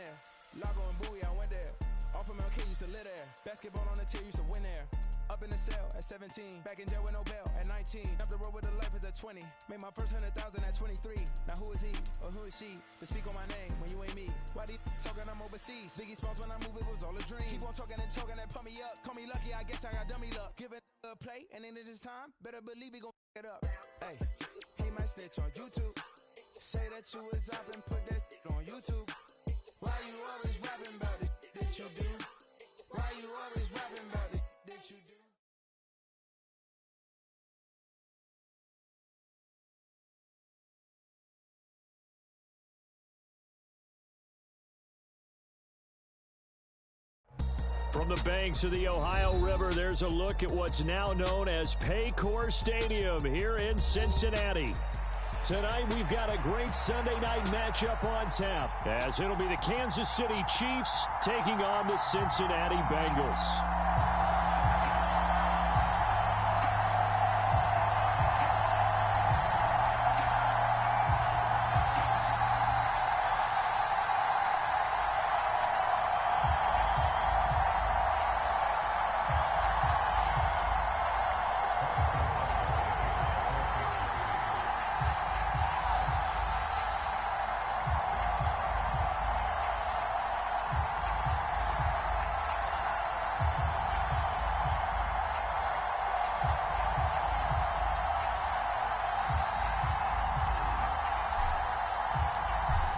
there. Lago and Bowie, I went there. Off of MLK, used to live there. Basketball on the tier, used to win there. Up in the cell at 17. Back in jail with no bail at 19. Up the road with a life as at 20. Made my first 100,000 at 23. Now who is he or who is she to speak on my name when you ain't me? Why these talking I'm overseas? Biggie Smalls when I move, it was all a dream. Keep on talking and pump me up. Call me lucky, I guess I got dummy luck. Give it a play and then it's time. Better believe he gon' it up. Hey, he might snitch on YouTube. Say that you was up and put that on YouTube. Why you always rapping about it that you do? Why you always rapping about it that you do? From the banks of the Ohio River, there's a look at what's now known as Paycor Stadium here in Cincinnati. Tonight, we've got a great Sunday night matchup on tap, as it'll be the Kansas City Chiefs taking on the Cincinnati Bengals.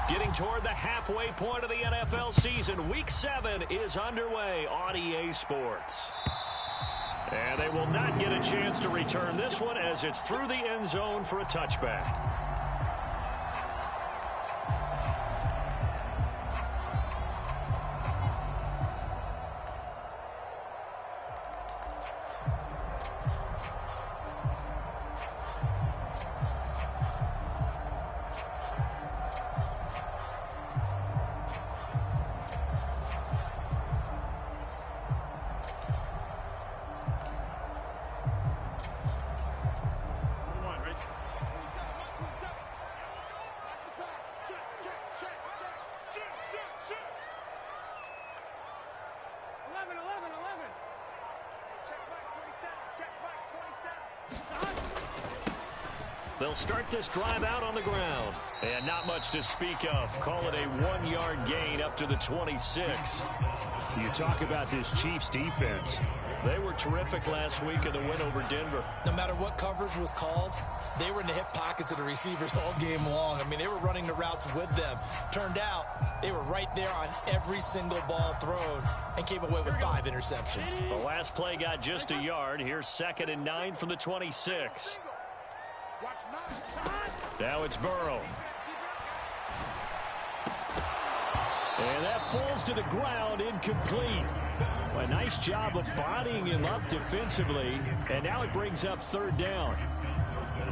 Getting toward the halfway point of the NFL season, Week 7 is underway on EA Sports. And they will not get a chance to return this one as it's through the end zone for a touchback. They'll start this drive out on the ground. And not much to speak of. Call it a 1-yard gain up to the 26. You talk about this Chiefs defense. They were terrific last week in the win over Denver. No matter what coverage was called, they were in the hip pockets of the receivers all game long. I mean, they were running the routes with them. Turned out, they were right there on every single ball thrown and came away with 5 interceptions. The last play got just a yard. Here's 2nd and 9 from the 26. Now it's Burrow. And that falls to the ground, incomplete. A nice job of bodying him up defensively, and now it brings up 3rd down.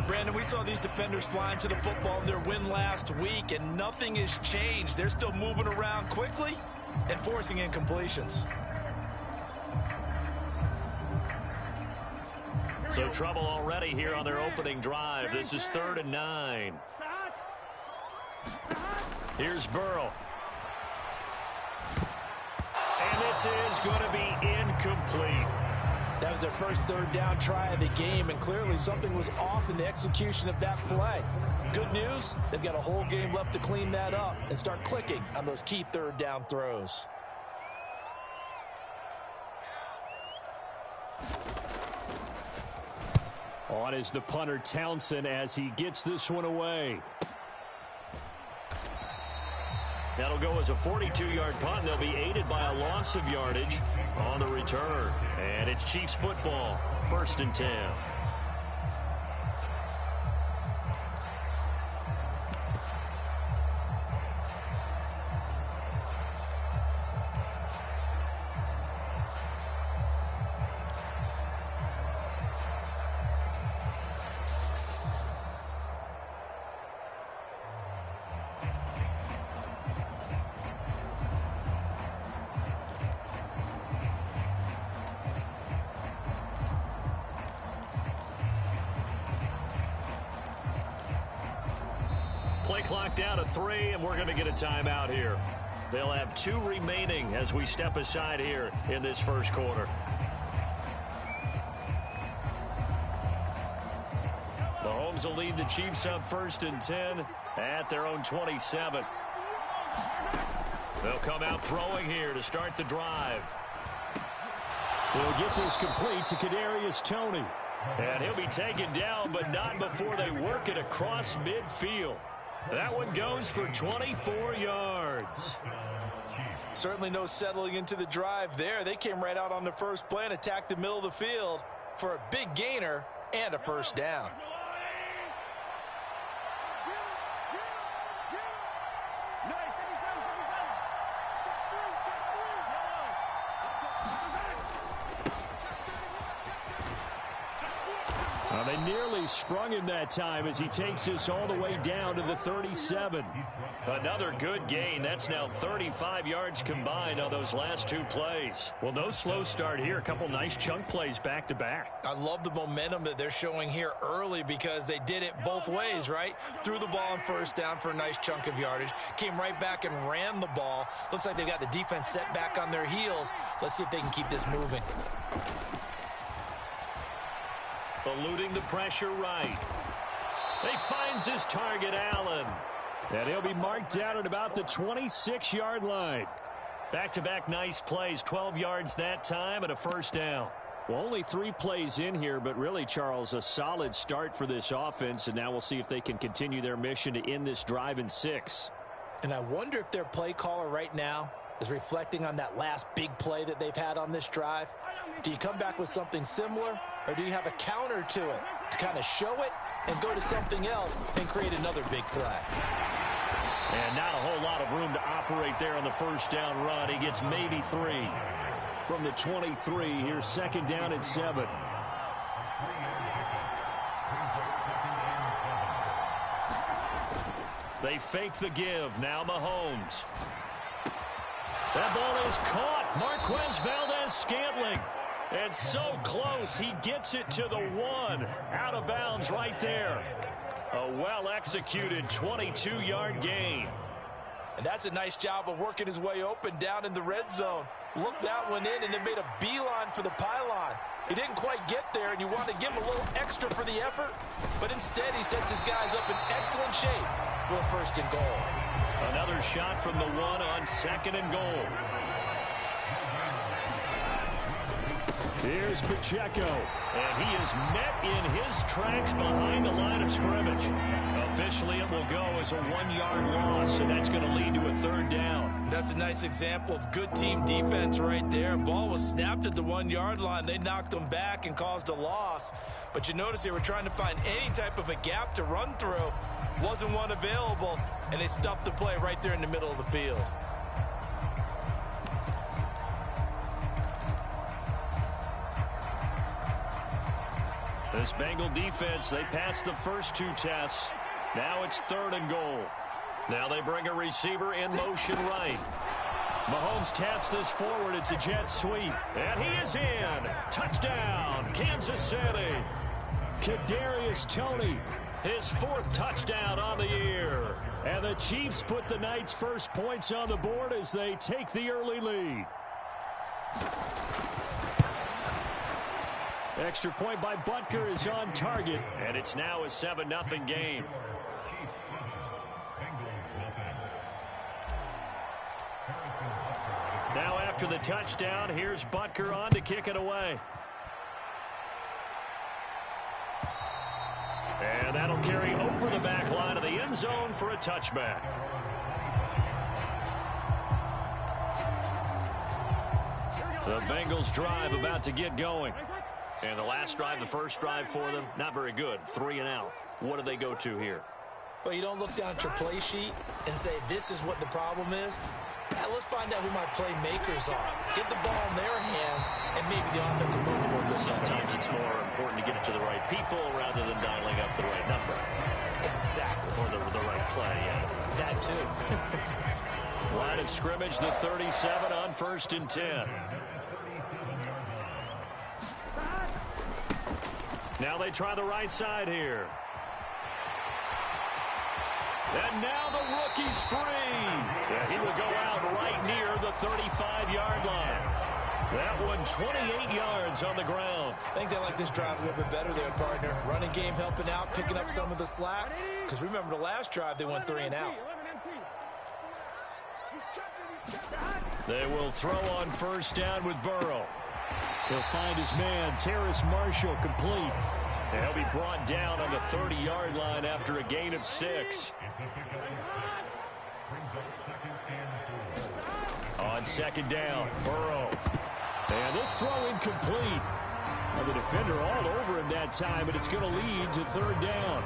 Brandon, we saw these defenders flying to the football in their win last week, and nothing has changed. They're still moving around quickly and forcing incompletions. So trouble already here on their opening drive. This is 3rd and 9. Here's Burrow. And this is going to be incomplete. That was their first 3rd down try of the game, and clearly something was off in the execution of that play. Good news, they've got a whole game left to clean that up and start clicking on those key 3rd down throws. On is the punter Townsend as he gets this one away. That'll go as a 42-yard punt. They'll be aided by a loss of yardage on the return. And it's Chiefs football, 1st and 10. Play clock down to 3, and we're going to get a timeout here. They'll have 2 remaining as we step aside here in this first quarter. Mahomes will lead the Chiefs up 1st and 10 at their own 27. They'll come out throwing here to start the drive. They'll get this complete to Kadarius Toney. And he'll be taken down, but not before they work it across midfield. That one goes for 24 yards. Certainly no settling into the drive there. They came right out on the first play and attacked the middle of the field for a big gainer and a first down. They nearly sprung him that time as he takes this all the way down to the 37. Another good gain. That's now 35 yards combined on those last 2 plays. Well, no slow start here. A couple nice chunk plays back-to-back. I love the momentum that they're showing here early because they did it both ways, right? Threw the ball on first down for a nice chunk of yardage. Came right back and ran the ball. Looks like they've got the defense set back on their heels. Let's see if they can keep this moving. Eluding the pressure right. He finds his target, Allen. And he'll be marked down at about the 26-yard line. Back-to-back nice plays, 12 yards that time and a first down. Well, only 3 plays in here, but really, Charles, a solid start for this offense. And now we'll see if they can continue their mission to end this drive in 6. And I wonder if their play caller right now is reflecting on that last big play that they've had on this drive. Do you come back with something similar, or do you have a counter to it to kind of show it and go to something else and create another big play? And not a whole lot of room to operate there on the first down run. He gets maybe 3. From the 23, here's 2nd down and 7. They fake the give. Now Mahomes. That ball is caught. Marquez Valdez-Scantling. And so close, he gets it to the 1. Out of bounds right there. A well-executed 22-yard gain. And that's a nice job of working his way open down in the red zone. Looked that one in and then made a beeline for the pylon. He didn't quite get there, and you want to give him a little extra for the effort. But instead, he sets his guys up in excellent shape for a 1st and goal. Another shot from the 1 on 2nd and goal. Here's Pacheco, and he is met in his tracks behind the line of scrimmage. Officially, it will go as a 1-yard loss, and that's going to lead to a 3rd down. That's a nice example of good team defense right there. Ball was snapped at the 1-yard line. They knocked them back and caused a loss. But you notice they were trying to find any type of a gap to run through. Wasn't one available, and they stuffed the play right there in the middle of the field. This Bengal defense, they passed the first 2 tests. Now it's 3rd and goal. Now they bring a receiver in motion right. Mahomes taps this forward. It's a jet sweep. And he is in. Touchdown, Kansas City. Kadarius Toney, his 4th touchdown on the year. And the Chiefs put the night's first points on the board as they take the early lead. Extra point by Butker is on target, and it's now a 7-0 game. Now after the touchdown, here's Butker on to kick it away. And that'll carry over the back line of the end zone for a touchback. The Bengals drive about to get going. And the last drive, the first drive for them, not very good. 3 and out. What do they go to here? Well, you don't look down at your play sheet and say, this is what the problem is. Now, let's find out who my playmakers are. Get the ball in their hands, and maybe the offense will move a little bit. Sometimes it's more important to get it to the right people rather than dialing up the right number. Exactly. Or the right play, yeah. That too. Line of scrimmage, the 37 on 1st and 10. Now they try the right side here. And now the rookie's free. Yeah, he will go out right 35-yard line. That one 28 yards on the ground. I think they like this drive a little bit better there, partner. Running game helping out, picking up some of the slack. Because remember the last drive, they went 3 and out. They will throw on first down with Burrow. He'll find his man, Terrace Marshall, complete. And he'll be brought down on the 30-yard line after a gain of 6. On second down, Burrow. And this throw incomplete. Well, the defender all over him that time, but it's going to lead to third down.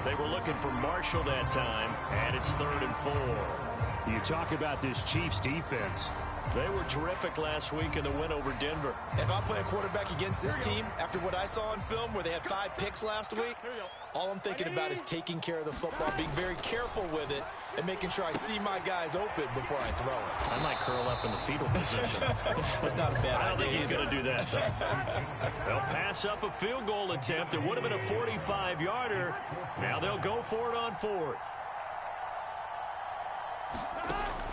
They were looking for Marshall that time, and it's 3rd and 4. You talk about this Chiefs defense. They were terrific last week in the win over Denver. If I'm playing quarterback against this team, after what I saw on film where they had 5 picks last week, all I'm thinking about is taking care of the football, being very careful with it, and making sure I see my guys open before I throw it. I might curl up in the fetal position. That's not a bad idea. I don't think he's going to do that, though. They'll pass up a field goal attempt. It would have been a 45-yarder. Now they'll go for it on 4th.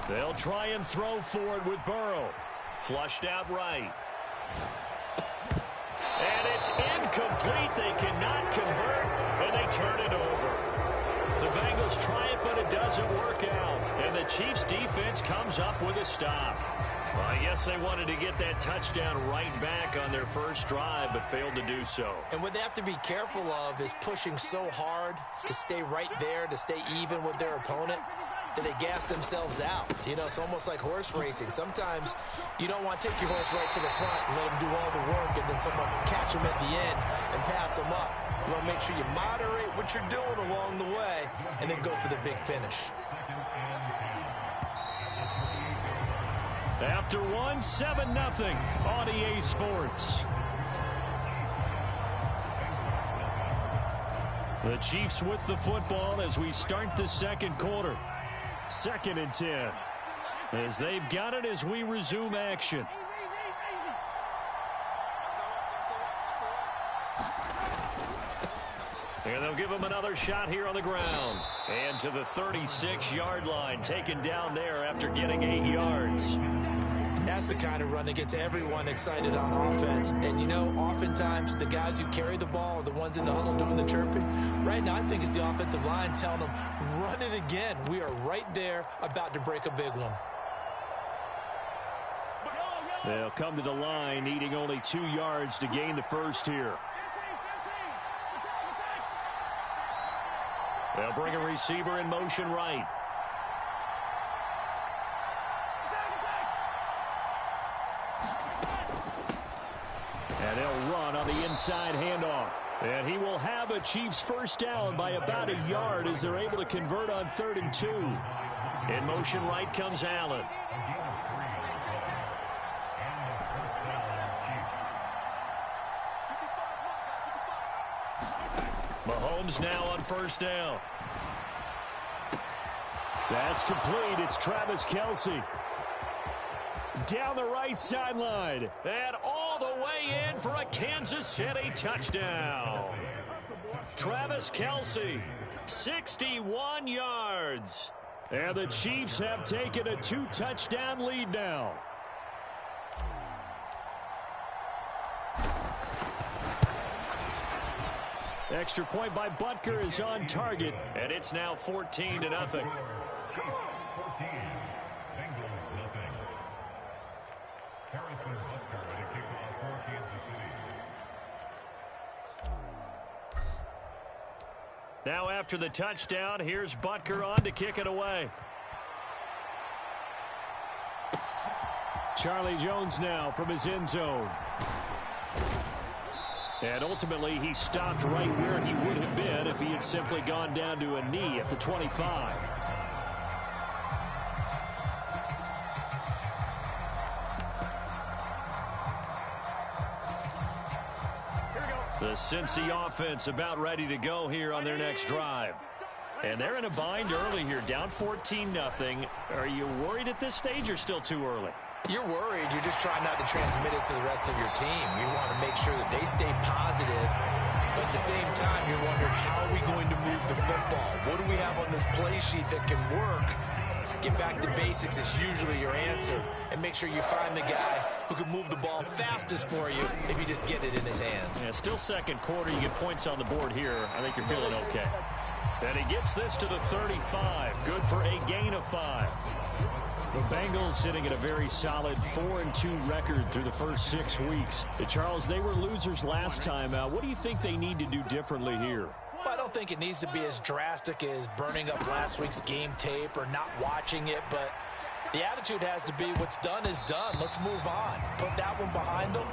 They'll try and throw for it with Burrow. Flushed out right. And it's incomplete. They cannot convert, and they turn it over. The Bengals try it, but it doesn't work out. And the Chiefs' defense comes up with a stop. Well, I guess they wanted to get that touchdown right back on their first drive, but failed to do so. And what they have to be careful of is pushing so hard to stay right there, to stay even with their opponent, that they gas themselves out. You know, it's almost like horse racing. Sometimes you don't want to take your horse right to the front and let them do all the work and then someone catch them at the end and pass them up. You want to make sure you moderate what you're doing along the way and then go for the big finish. After 7-0 on EA Sports. The Chiefs with the football as we start the second quarter. 2nd and 10. As they've got it as we resume action. And they'll give him another shot here on the ground. And to the 36-yard line, taken down there after getting 8 yards. That's the kind of run that gets everyone excited on offense. And, you know, oftentimes the guys who carry the ball are the ones in the huddle doing the chirping. Right now, I think it's the offensive line telling them, run it again. We are right there about to break a big one. They'll come to the line, needing only 2 yards to gain the first here. They'll bring a receiver in motion right. And they'll run on the inside handoff. And he will have a Chiefs first down by about a yard as they're able to convert on 3rd and 2. In motion right comes Allen. Mahomes now on first down. That's complete. It's Travis Kelce. Down the right sideline. And all the way in for a Kansas City touchdown. Travis Kelce, 61 yards. And the Chiefs have taken a 2-touchdown lead now. Extra point by Butker is on target, and it's now 14-0. Now after the touchdown, here's Butker on to kick it away. Charlie Jones now from his end zone. And ultimately, he stopped right where he would have been if he had simply gone down to a knee at the 25. The Cincy offense about ready to go here on their next drive. And they're in a bind early here, down 14-0. Are you worried at this stage or still too early? You're worried. You're just trying not to transmit it to the rest of your team. You want to make sure that they stay positive. But at the same time, you're wondering, how are we going to move the football? What do we have on this play sheet that can work Get back to basics is usually your answer, and make sure you find the guy who can move the ball fastest for you if you just get it in his hands. Yeah, still second quarter. You get points on the board here. I think you're feeling okay. And he gets this to the 35. Good for a gain of 5. The Bengals sitting at a very solid 4-2 record through the first 6 weeks. Charles, they were losers last time out. What do you think they need to do differently here? Well, I don't think it needs to be as drastic as burning up last week's game tape or not watching it, but the attitude has to be what's done is done. Let's move on. Put that one behind them,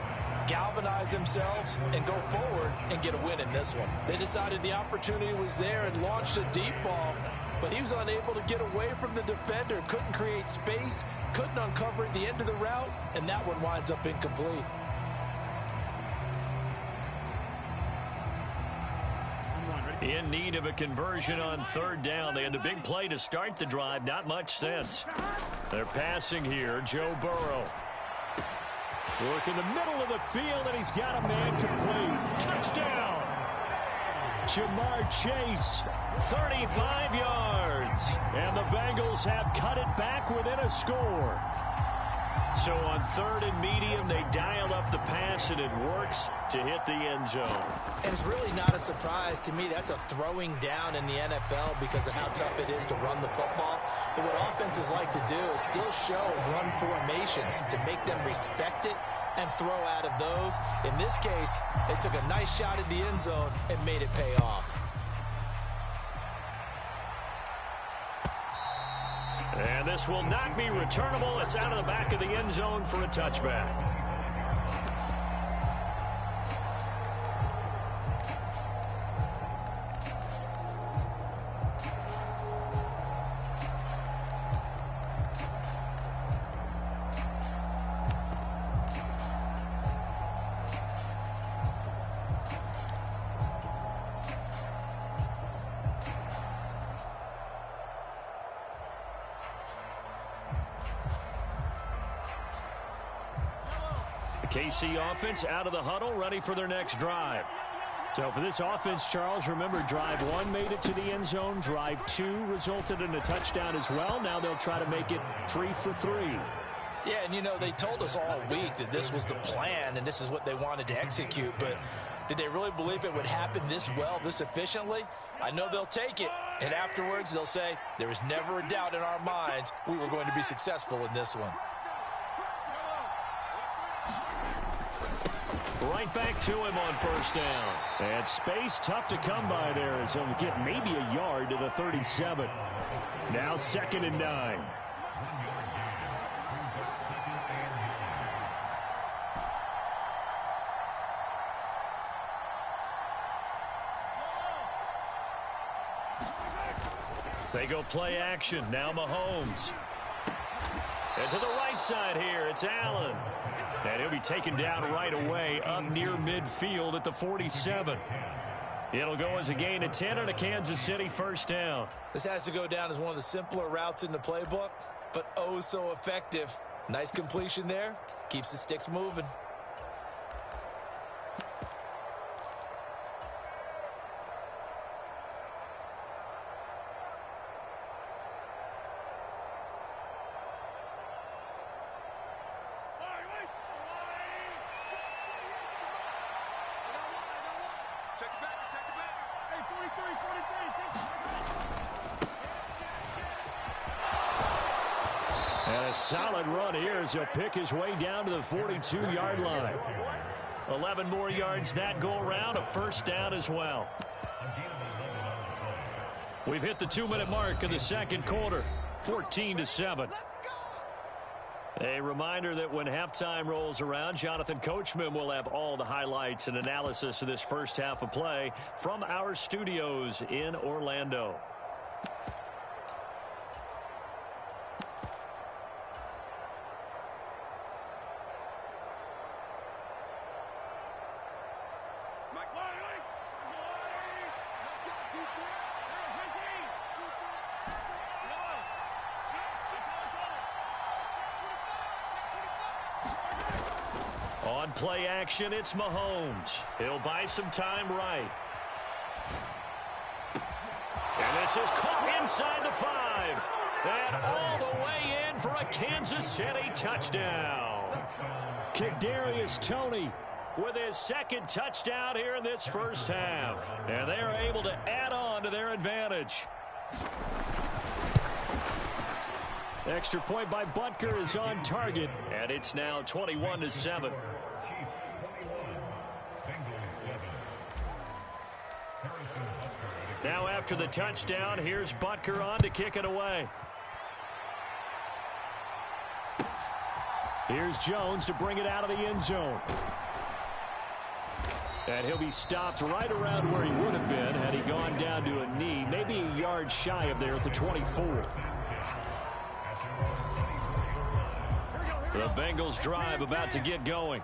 galvanize themselves, and go forward and get a win in this one. They decided the opportunity was there and launched a deep ball, but he was unable to get away from the defender, couldn't create space, couldn't uncover at the end of the route, and that one winds up incomplete. In need of a conversion on third down. They had the big play to start the drive. Not much sense. They're passing here. Joe Burrow. Work in the middle of the field, and he's got a man complete. Touchdown! Jamar Chase, 35 yards. And the Bengals have cut it back within a score. So on third and medium, they dial up the pass, and it works to hit the end zone. And it's really not a surprise to me. That's a throwing down in the NFL because of how tough it is to run the football. But what offenses like to do is still show run formations to make them respect it and throw out of those. In this case, they took a nice shot at the end zone and made it pay off. And this will not be returnable. It's out of the back of the end zone for a touchback. KC offense out of the huddle, ready for their next drive. So for this offense, Charles, remember drive 1 made it to the end zone. Drive 2 resulted in a touchdown as well. Now they'll try to make it 3 for 3. Yeah, and you know, they told us all week that this was the plan and this is what they wanted to execute, but did they really believe it would happen this well, this efficiently? I know they'll take it, and afterwards they'll say, there was never a doubt in our minds we were going to be successful in this one. Right back to him on first down. And space tough to come by there as he'll get maybe a yard to the 37. Now 2nd and 9. They go play action. Now Mahomes. And to the right side here, it's Allen. And he'll be taken down right away up near midfield at the 47. It'll go as a gain of 10 and a Kansas City first down. This has to go down as one of the simpler routes in the playbook, but oh so effective. Nice completion there. Keeps the sticks moving. And a solid run here as he'll pick his way down to the 42-yard line. 11 more yards that go around, a first down as well. We've hit the 2-minute mark of the second quarter, 14-7. A reminder that when halftime rolls around, Jonathan Coachman will have all the highlights and analysis of this first half of play from our studios in Orlando. On play action, it's Mahomes. He'll buy some time right. And this is caught inside the 5. And all the a Kansas City touchdown. Kadarius Toney with his second touchdown here in this first half. And they are able to add on to their advantage. Extra point by Butker is on target, and it's now 21-7. Now after the touchdown, here's Butker on to kick it away. Here's Jones to bring it out of the end zone. And he'll be stopped right around where he would have been had he gone down to a knee, maybe a yard shy of there at the 24. The Bengals drive about to get going.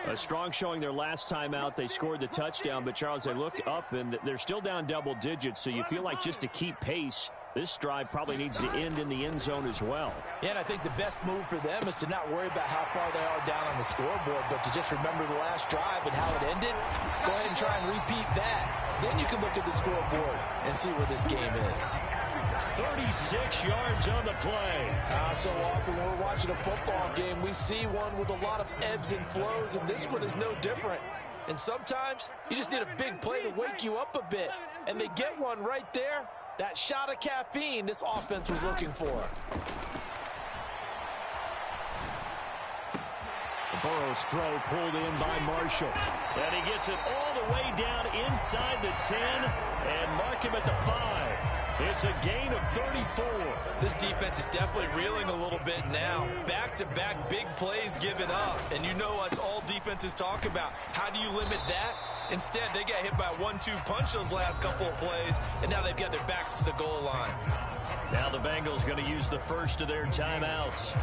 A strong showing their last time out. They scored the touchdown, but Charles, they look up and they're still down double digits, so you feel like just to keep pace, this drive probably needs to end in the end zone as well. Yeah, and I think the best move for them is to not worry about how far they are down on the scoreboard, but to just remember the last drive and how it ended. Go ahead and try and repeat that. Then you can look at the scoreboard and see where this game is. 36 yards on the play. So often when we're watching a football game, we see one with a lot of ebbs and flows, and this one is no different. And sometimes you just need a big play to wake you up a bit. And they get one right there. That shot of caffeine this offense was looking for. Burrow's throw pulled in by Marshall. And he gets it all the way down inside the 10 and mark him at the 5. It's a gain of 34. This defense is definitely reeling a little bit now. Back-to-back big plays given up. And you know what all defenses talk about. How do you limit that? Instead, they got hit by a 1-2 punch those last couple of plays, and now they've got their backs to the goal line. Now the Bengals going to use the first of their timeouts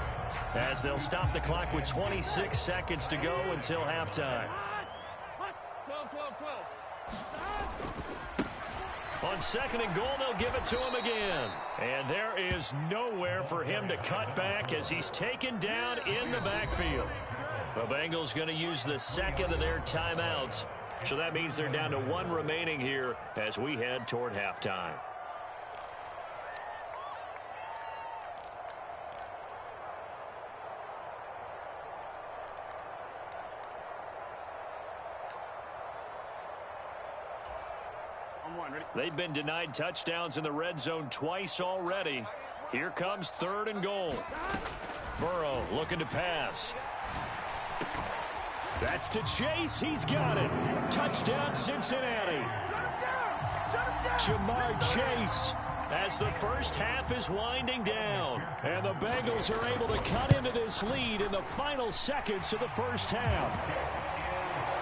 as they'll stop the clock with 26 seconds to go until halftime. On second and goal, they'll give it to him again. And there is nowhere for him to cut back as he's taken down in the backfield. The Bengals going to use the second of their timeouts. So that means they're down to one remaining here as we head toward halftime. They've been denied touchdowns in the red zone twice already. Here comes third and goal. Burrow looking to pass. That's to Chase. He's got it. Touchdown, Cincinnati. Jamar Chase as the first half is winding down. And the Bengals are able to cut into this lead in the final seconds of the first half.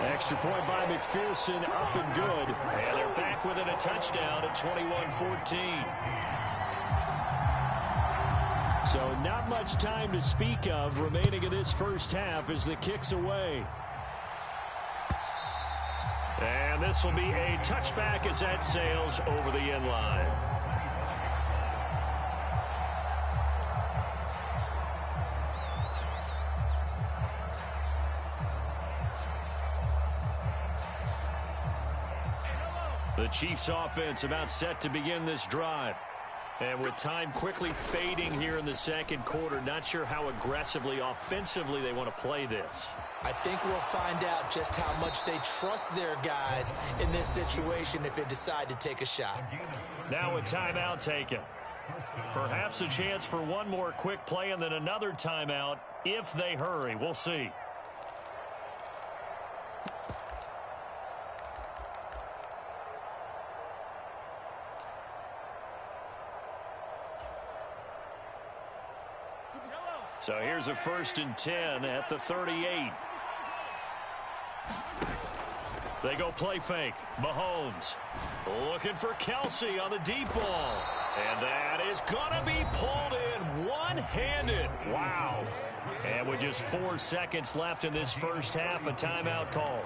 Extra point by McPherson, up and good. And they're back within a touchdown at 21-14. So not much time to speak of remaining in this first half as the kick's away. And this will be a touchback as that sails over the end line. The Chiefs offense about set to begin this drive. And with time quickly fading here in the second quarter, not sure how aggressively, offensively they want to play this. I think we'll find out just how much they trust their guys in this situation if they decide to take a shot. Now a timeout taken. Perhaps a chance for one more quick play and then another timeout if they hurry. We'll see. So here's a 1st and 10 at the 38. They go play fake. Mahomes looking for Kelsey on the deep ball. And that is going to be pulled in one-handed. Wow. And with just 4 seconds left in this first half, a timeout call.